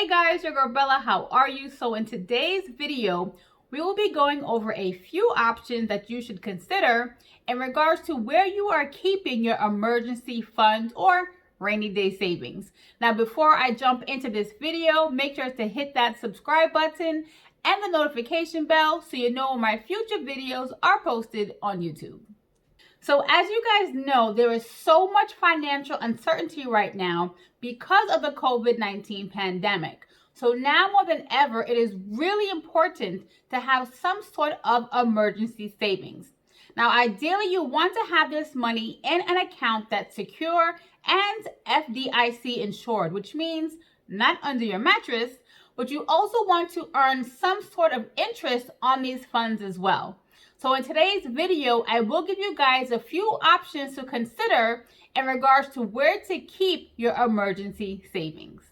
Hey guys, your girl Bella, how are you? So in today's video, we will be going over a few options that you should consider in regards to where you are keeping your emergency fund or rainy day savings. Now, before I jump into this video, make sure to hit that subscribe button and the notification bell so you know when my future videos are posted on YouTube. So as you guys know, there is so much financial uncertainty right now because of the COVID-19 pandemic. So now more than ever, it is really important to have some sort of emergency savings. Now, ideally, you want to have this money in an account that's secure and FDIC insured, which means not under your mattress, but you also want to earn some sort of interest on these funds as well. So in today's video, I will give you guys a few options to consider in regards to where to keep your emergency savings.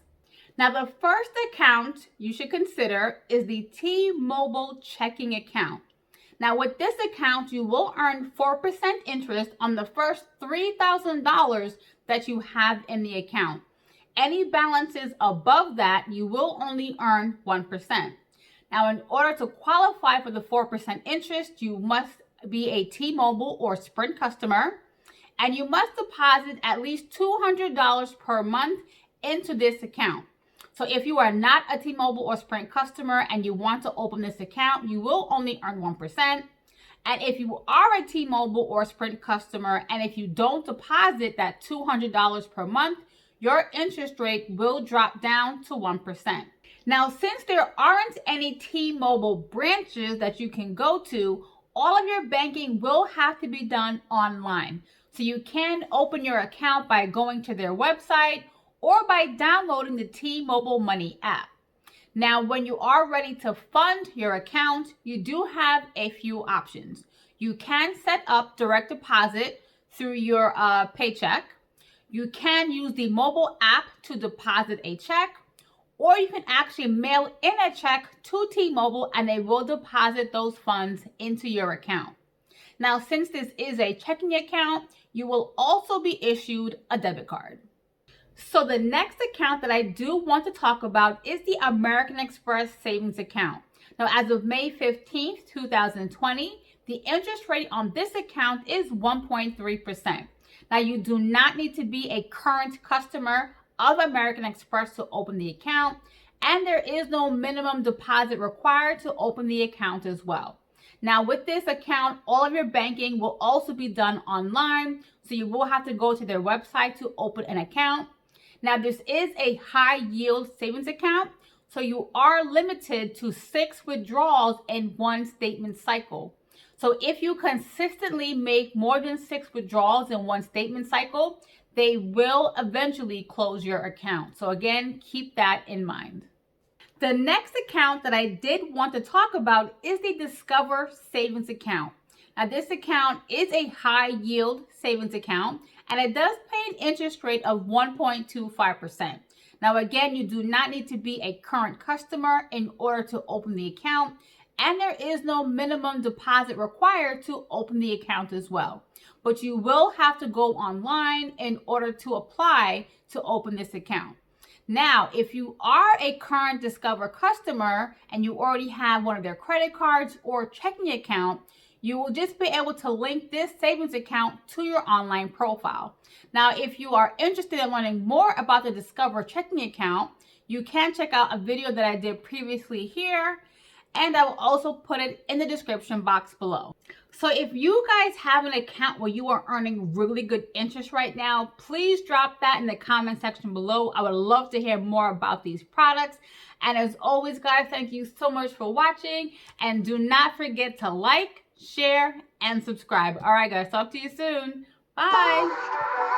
Now, the first account you should consider is the T-Mobile checking account. Now, with this account, you will earn 4% interest on the first $3,000 that you have in the account. Any balances above that, you will only earn 1%. Now, in order to qualify for the 4% interest, you must be a T-Mobile or Sprint customer, and you must deposit at least $200 per month into this account. So if you are not a T-Mobile or Sprint customer and you want to open this account, you will only earn 1%. And if you are a T-Mobile or Sprint customer and if you don't deposit that $200 per month, your interest rate will drop down to 1%. Now, since there aren't any T-Mobile branches that you can go to, all of your banking will have to be done online. So you can open your account by going to their website or by downloading the T-Mobile Money app. Now, when you are ready to fund your account, you do have a few options. You can set up direct deposit through your paycheck. You can use the mobile app to deposit a check, or you can actually mail in a check to T-Mobile and they will deposit those funds into your account. Now, since this is a checking account, you will also be issued a debit card. So the next account that I do want to talk about is the American Express savings account. Now, as of May 15th, 2020, the interest rate on this account is 1.3%. Now, you do not need to be a current customer of American Express to open the account, and there is no minimum deposit required to open the account as well. Now, with this account, all of your banking will also be done online, so you will have to go to their website to open an account. Now, this is a high yield savings account, so you are limited to 6 withdrawals in one statement cycle. So if you consistently make more than 6 withdrawals in one statement cycle, they will eventually close your account. So again, keep that in mind. The next account that I did want to talk about is the Discover Savings Account. Now, this account is a high yield savings account and it does pay an interest rate of 1.25%. Now, again, you do not need to be a current customer in order to open the account, and there is no minimum deposit required to open the account as well. But you will have to go online in order to apply to open this account. Now, if you are a current Discover customer and you already have one of their credit cards or checking account, you will just be able to link this savings account to your online profile. Now, if you are interested in learning more about the Discover checking account, you can check out a video that I did previously here, and I will also put it in the description box below. So if you guys have an account where you are earning really good interest right now, please drop that in the comment section below. I would love to hear more about these products. And as always, guys, thank you so much for watching. And do not forget to like, share, and subscribe. All right, guys, talk to you soon. Bye.